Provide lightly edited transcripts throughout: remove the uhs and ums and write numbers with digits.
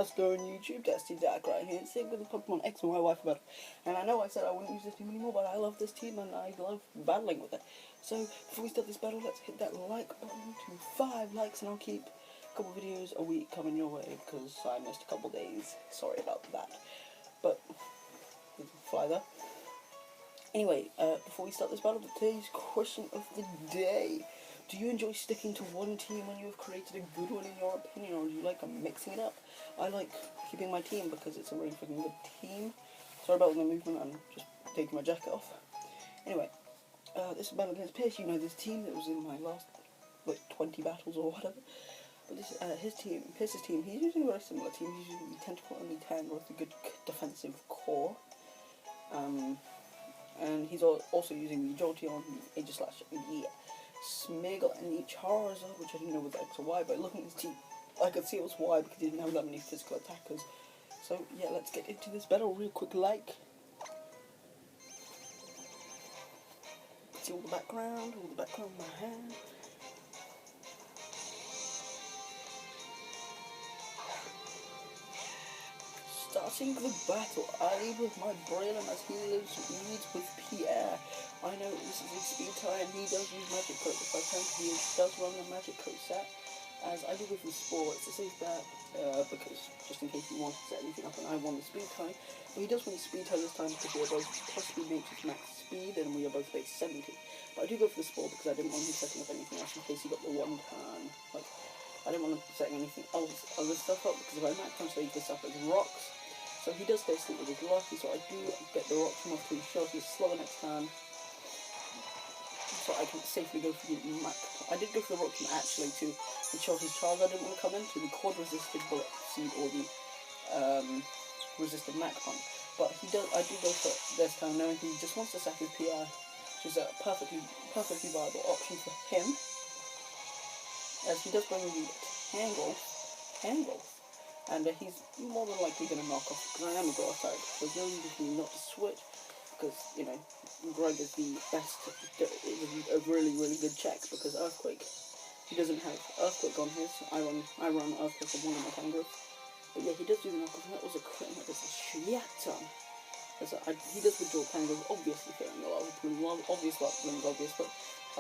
Master on YouTube, Testy Dak right here. Same with the Pokemon X and Y wife battle. And I know I said I wouldn't use this team anymore, but I love this team and I love battling with it. So before we start this battle, let's hit that like button to 5 likes, and I'll keep a couple videos a week coming your way because I missed a couple days. Sorry about that. But fly there. Anyway, before we start this battle, today's question of the day. Do you enjoy sticking to one team when you have created a good one in your opinion, or do you like mixing it up? I like keeping my team because it's a really fucking good team. Sorry about the movement, I'm just taking my jacket off. Anyway, this is battle against Pierce. You know this team that was in my last, 20 battles or whatever. But this, his team, Pierce's team, he's using a very similar team. He's using the Tentacle and the Tang with a good defensive core. And he's also using the Jolteon, Aegislash, the Smeargle, and the Charizard, which I didn't know was X or Y, but looking at his team, I could see it was Y because he didn't have that many physical attackers. So yeah, let's get into this battle real quick. See all the background of my hair. Starting the battle, I with my Braylon as he leads with Pierre. I know this is his speed tie and he does use Magic Coat. If I can, he does run the Magic Coat set. As I do with the Spore, it's a safe bet, because just in case he wanted to set anything up and I won the speed tie. But he does win the speed tie this time because we are both plus speed nature's max speed and we are both base 70. But I do go for the Spore because I didn't want him setting up anything else in case he got the one turn. I didn't want him setting anything else, other stuff up, because if I max time save this up as rocks. So he does go sleep with his lucky, so I do get the rocks from off to ensure he's slower next turn. So I can safely go for the Mac. I did go for the rock from actually to ensure his Charizard didn't want to come into the quad resisted bullet seed or the resisted Mac Punch. But I do go for this time knowing he just wants to sack his PR, which is a perfectly viable option for him. As he does bring the Tangle. And he's more than likely going to knock off Gramagor type. So there's no reason for me not to switch, because, you know, Greg is the best, is a really, really good check, because Earthquake, he doesn't have Earthquake on his. I run Earthquake on one of my Kangaroos. But yeah, he does do the knockoff, and that was a crit, and that was a Shiata. He does withdraw Kangaroos, obviously fearing a lot of the obvious, but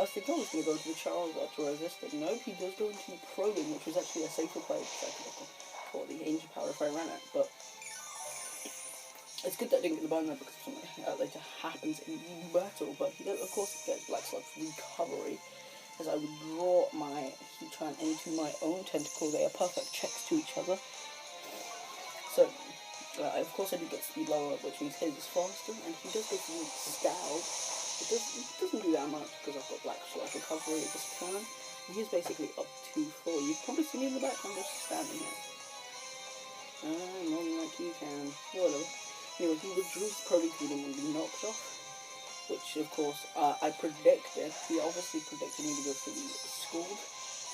I was thinking I was going to go into the Charizard to resist it. Nope, he does go into Probing, which was actually a safer play for the Angel Power if I ran it, but it's good that I didn't get the bone there because something later happens in the battle. But he does, of course, get Black Sludge recovery, as I would draw my Heatran into my own Tentacle. They are perfect checks to each other. So, of course, I do get speed lower, which means his is faster, and he does go for the Scowl. It doesn't do that much because I've got Black Sludge recovery at this turn. And he's basically up to 4. You've probably seen me in the back, I'm just standing here. More than like you can. Whatever. Anyway, he withdrews probably because he didn't want to be knocked off. Which, of course, I predicted. He obviously predicted me to go for the Scald.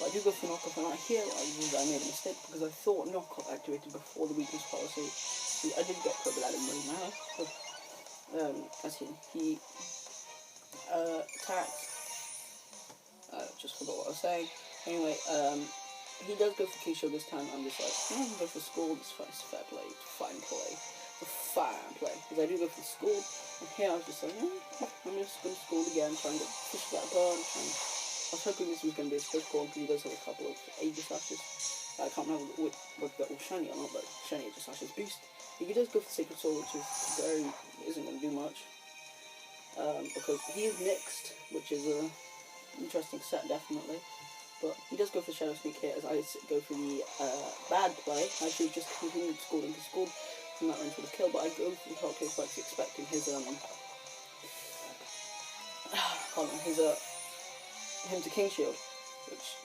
But I do go for knockoff, and here I made a mistake because I thought knockoff activated before the weakness policy. I did get put, but that didn't really matter. So, as he attacks. Just forgot what I was saying. Anyway, he does go for Keisha this time. I'm just like, I'm going to go for Scald. It's fair play, fine play. Because I do go for Scald. And here I was just like, I'm just going to Scald again, try and push that burn. And I was hoping this was going to be a split call because he does have a couple of Aegislashes. I can't remember whether they're all shiny or not, but shiny Aegislashes boost. He does go for Sacred Sword, which isn't going to do much. Because he is mixed, which is a interesting set, definitely. But he does go for Shadow Sneak here, as I go for the bad play. I should just continue Scalding to Scald from that range for the kill, but I go for the Hot Case Flex expecting his him to King Shield, which,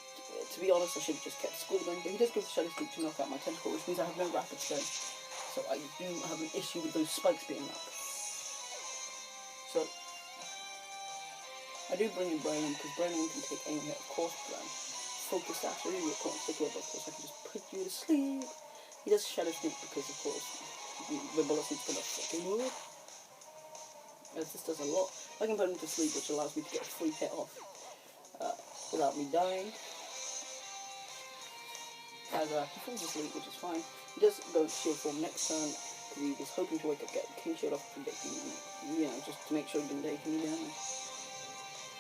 to be honest, I should have just kept Scalding, but he does go for Shadow Sneak to knock out my Tentacle, which means I have no Rapid Strength, so I do have an issue with those spikes being up. So, I do bring in Braylon because Braylon can take aim hit, of course, but Focus Dash, I really can't stick with, of course I can just put you to sleep. He does Shadow Sneak because, of course, the bullet seems gonna fucking move. As this does a lot. I can put him to sleep, which allows me to get a free hit off without me dying. As he falls asleep, which is fine. He does go go to shield form next turn, because he was hoping to wake up, get King Shield off, predicting, you know, just to make sure he didn't take any damage.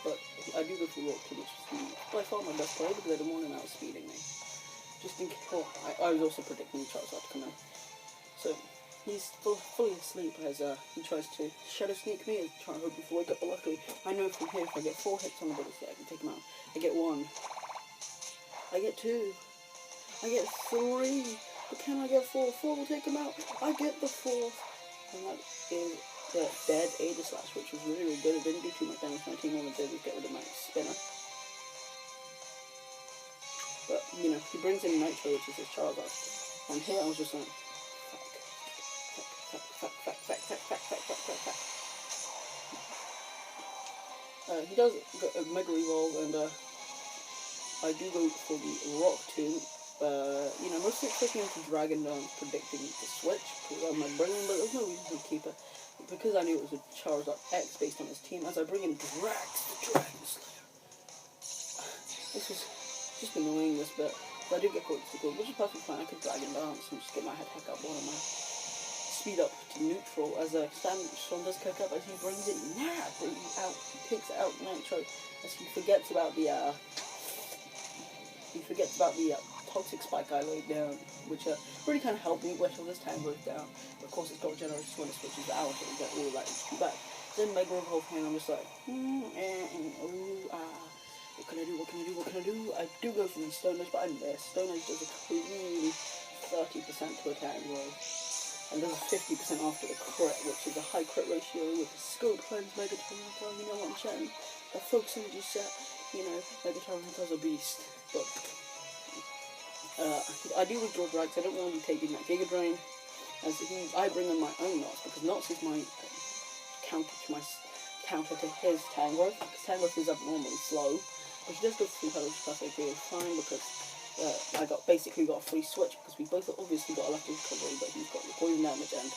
But I do go for Rock Tomb, which is by far my best play, because I didn't want him out speeding me. Just in case, well, I was also predicting Charizard to come in. So, he's fully asleep as he tries to Shadow Sneak me and try and hope to wake up, but luckily, I know from here if I get 4 hits on the body state, I can take him out. I get 1. I get 2. I get 3. But can I get 4? 4 will take him out. I get the 4th. And that is the dead Aegislash, which was really, really good. It didn't do too much damage. My team only did was get rid of my spinner. But, you know, he brings in Nitro, which is his Charizard. And here I was just like, he does Mega Evolve, and I do go for the Rock Tomb. You know, mostly expecting him to Dragon Dance, predicting the switch, because I'm like bringing, but there's no reason to keep it. Because I knew it was a Charizard X based on his team, as I bring in Drax, the Dragon Slayer. This was just annoying, this bit. But I do get caught to the goal, which is perfectly fine. I could Dragon Dance and just get my heck up one of my speed up to neutral as Storm does kick up as he brings it out, he picks out Nitro as he forgets about the Toxic Spike I laid down, which really kind of helped me whittle this Tangrowth down. But of course it's got Generous Swing, which is out, so we get all that HP back. Then Mega Evolve here, and I'm just like, what can I do, what can I do, what can I do? I do go for the Stone Edge, but I miss. Stone Edge does a clean 30% to a Tangrowth. And does 50% after the crit, which is a high crit ratio with the Scope Cleanse, Mega Tornado, you know what I'm saying? The Focus Energy set, you know, Mega Tornado's a beast. But I do withdraw Drax. I don't want to be taking that Giga Drain, as I bring in my own Knots, because Knots is my counter to his Tangrowth, because Tangrowth is abnormally slow. But he does go for 3 pedals, which is perfectly fine, because I basically got a free switch, because we both obviously got electric recovery, but he's got the poison damage, and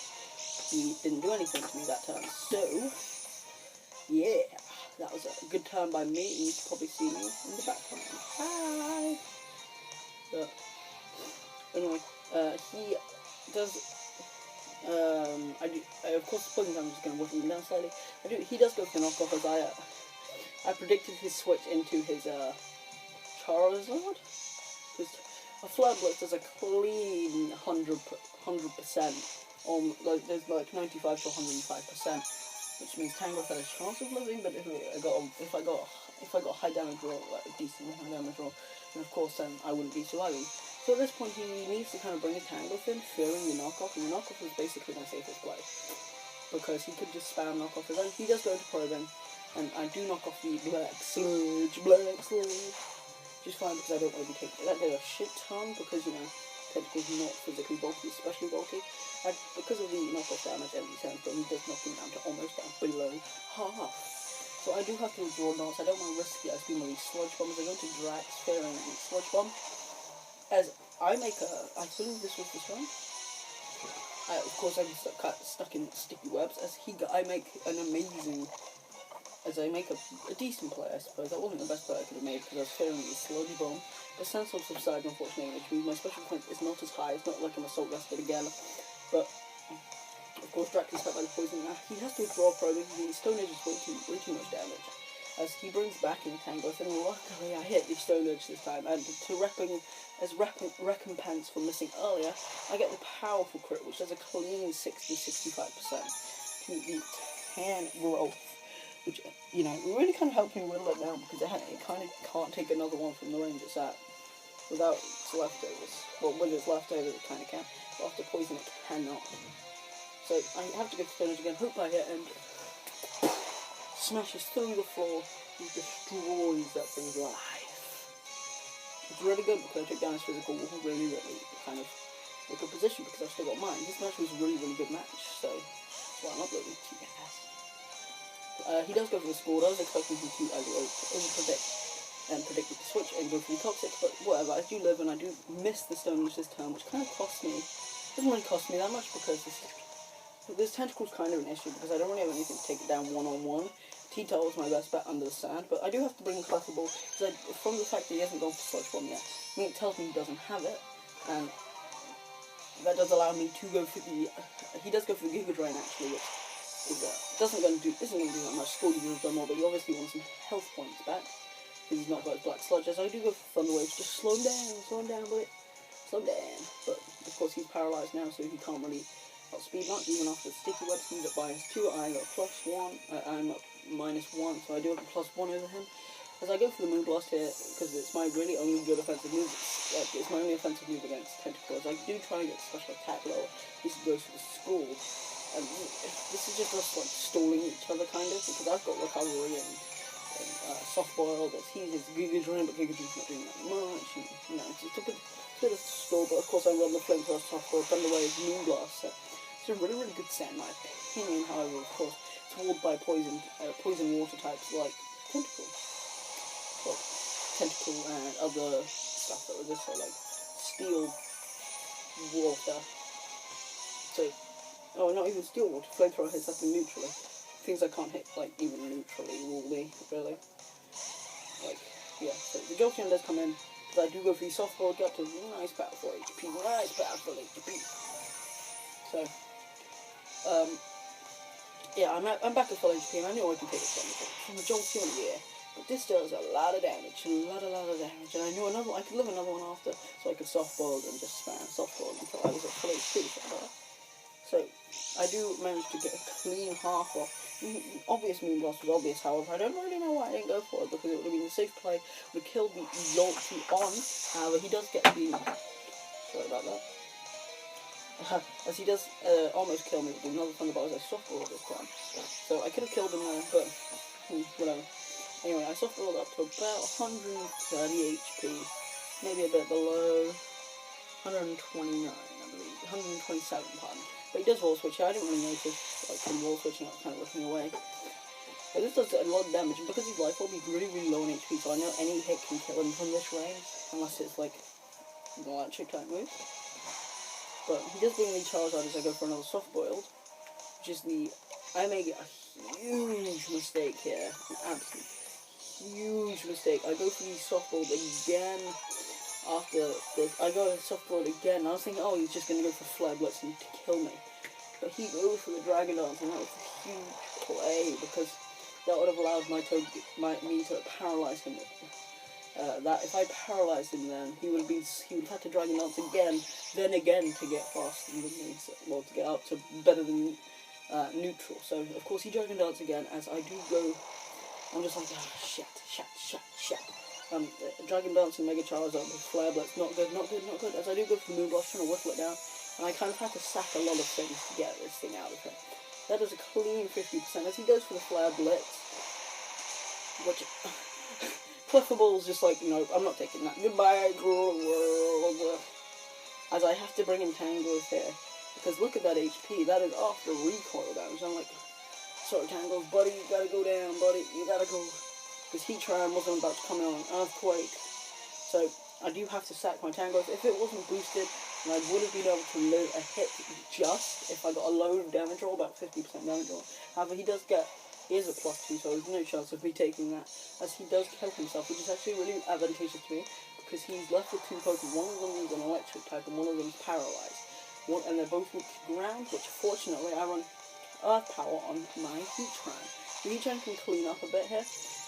he didn't do anything to me that turn. So, yeah, that was a good turn by me, and you can probably see me in the background. Hi! But, anyway, he does, of course, the poison damage is going to whip him down slightly. He does go for the knockoff, as I predicted his switch into his, Charizard. A Flare Blitz does a clean 100%, like there's like 95 to 105%, which means Tangrowth had a chance of living. But if I got high damage roll, like a decent high damage roll, then of course then I wouldn't be surviving. So at this point he needs to kind of bring a Tangrowth in, fearing the knockoff, and the knockoff is basically my safest play, because he could just spam knockoff. And then he does go into probing, and I do knock off the Black Sludge. Which is fine, because I don't want to be taking that. Did a shit ton, because, you know, technically he's not physically bulky, especially bulky. And because of the knockoff damage and the sound, he does knock him down to almost down below half. So I do have to withdraw Knots. I don't want to risk the being with these Sludge Bombs. I go into Drax, fearing a Sludge Bomb. As I make I believe this was the turn. Of course, I'm stuck in Sticky Webs, as I make an amazing... As I make a decent play, I suppose. That wasn't the best play I could have made, because I was fearing the Sludge Bomb. The Sandstorm subsides, unfortunately, which means my special point is not as high. It's not like an Assault Vest again. But, of course, Drax is hit by the poison. Now, he has to withdraw probing. The Stone Edge is way too much damage, as he brings back in the Tangrowth, and luckily I hit the Stone Edge this time. And as recompense for missing earlier, I get the powerful crit, which does a clean 60-65% to the Tangrowth. Which, you know, really kind of helped me whittle it down, because it kind of can't take another one from the range it's at without its leftovers. Well, with its leftovers it kind of can, but after poison it cannot. So I have to go to Stone Edge again, hope I hit, and smashes through the floor and destroys that thing's life. It's really good, because I took down his physical really kind of a good position, because I've still got mine. This match was a really good match, so that's why I'm uploading to you guys. He does go for the Scald. I was expecting him to over-predict and predict with the switch and go for the Toxic, but whatever. I do live, and I do miss the Stone Edge this turn, which kind of costs me. Doesn't really cost me that much, because this Tentacle's kind of an issue, because I don't really have anything to take it down one-on-one. T-Tail was my best bet under the sand, but I do have to bring Clefable, because from the fact that he hasn't gone for Sludge Bomb yet, I mean, it tells me he doesn't have it, and that does allow me to go for the. He does go for the Giga Drain actually, which is isn't going to do that much. Scaldy would have done more, but he obviously wants some health points back because he's not got his Black Sludge. As I do go for Thunder Wave, just slow him down, boy, slow him down. But of course he's paralysed now, so he can't really outspeed much. Even after the Sticky Webs, he's at -2. I got +1. I'm at -1, so I do have a +1 over him. As I go for the Moonblast here, because it's my really only good offensive move, it's my only offensive move against Tentacles. I do try and get special attack lower. This goes for the Skull. And this is just us like stalling each other kind of, because I've got Recovery and Soft Boiled as he is Giga Drain, but Giga Drain's not doing that much. And, it's just a bit of stall, but of course I run the Flamethrower, Soft Boiled, Thunder Wave, Moonblast. So it's a really, really good set in my opinion. However, of course, it's ruled by poison water types like Tentacle and other stuff that was just like Steel Water. So, not even Steel Water. Flamethrower hits nothing neutrally. Things I can't hit, like, even neutrally, really. Like, yeah. So the Jolteon does come in. But I do go for the Soft Ball, get up to nice powerful HP. So, yeah, I'm back at full HP, and I know I can take it from the Jolteon, yeah. But this does a lot of damage, and I knew I could live another one after, so I could softball and just spam softball until I was at full HP. So I do manage to get a clean half off. Obvious Moonblast was obvious, however, I don't really know why I didn't go for it, because it would have been a safe play, would have killed the Jolteon. However, he does get the... Sorry about that. As he does almost kill me with another Thunderbolt as I softball this time. So I could have killed him there, but whatever. Anyway, I softballed up to about 130 HP, maybe a bit below 129, I believe, 127, pardon. But he does wall switch. I didn't really notice, like, him wall switching. I was kind of looking away. But this does a lot of damage, and because he's life orb, he's really, really low on HP, so I know any hit can kill him from this range, unless it's like an electric type move. But he does bring me Charizard as I go for another soft boiled, which is the... I may get a huge mistake here, an absolute huge mistake. I go for the softball again after this. I go softball again. I was thinking, oh, he's just going to go for Flare Blitz and to kill me. But he goes for the Dragon Dance, and that was a huge play, because that would have allowed me to paralyze him. That if I paralyzed him, then he would have had to Dragon Dance again to get faster than me, well, to get up to better than neutral. So of course he Dragon Dance again. As I do go, I'm just like, shit. Dragon Dance and Mega Charizard with Flare Blitz, not good. As I do go for Moonblast, trying to whiffle it down, and I kind of have to sack a lot of things to get this thing out of him. That is a clean 50%, as he goes for the Flare Blitz, which... Cliffable's just like, I'm not taking that. Goodbye, world. As I have to bring in Tangles here, because look at that HP, that is after recoil damage. I'm like, sorry Tangles, buddy, you gotta go down, buddy, you gotta go. Because Heatran wasn't about to come in on an Earthquake. So, I do have to sack my Tangles. If it wasn't boosted, then I would have been able to live a hit just if I got a low damage roll, about 50% damage roll. However, he is a +2, so there's no chance of me taking that, as he does kill himself, which is actually really advantageous to me, because he's left with 2 Pokemon. One of them is an electric type, and one of them is paralyzed. And they're both weak to ground, which fortunately I run Earth Power on my Heatran. The Heatran can clean up a bit here.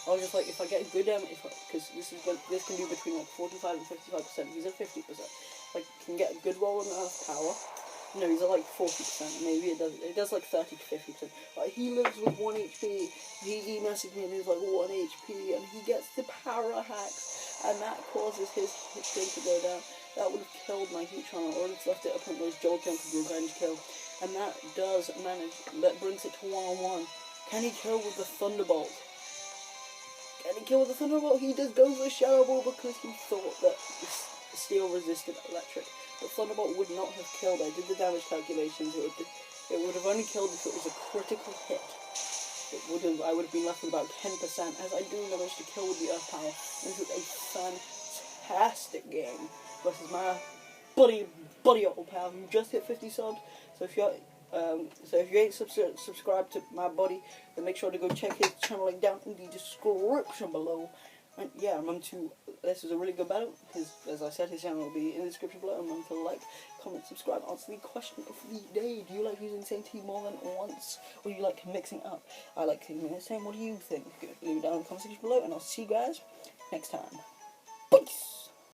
I was just like, if I get a good because this can do between like 45 and 55%. He's at 50%. If I can get a good roll on Earth Power. No, he's at like 40%. Maybe it does like 30 to 50%. Like, he lives with 1 HP. He messaged me and he's like 1 HP, and he gets the Para Hacks, and that causes his thing to go down. That would have killed my Heatran, or it's left it up on those Jolteon for revenge kill. And that brings it to 1-on-1. Can he kill with the Thunderbolt? He does go for a Shadow Ball because he thought that Steel resisted electric. But Thunderbolt would not have killed. I did the damage calculations. It would have only killed if it was a critical hit. I would have been left with about 10%, as I do manage to kill with the Earth Power. This is a fantastic game versus my buddy Old Pal, who just hit 50 subs. So if you ain't subscribed to my buddy, then make sure to go check his channel link down in the description below. And yeah, remember to, this was a really good battle. As I said, his channel will be in the description below. Remember to like, comment, subscribe, answer the question of the day. Do you like using the same team more than once? Or do you like mixing up? I like keeping the same. What do you think? Leave it down in the comment section below, and I'll see you guys next time. Peace!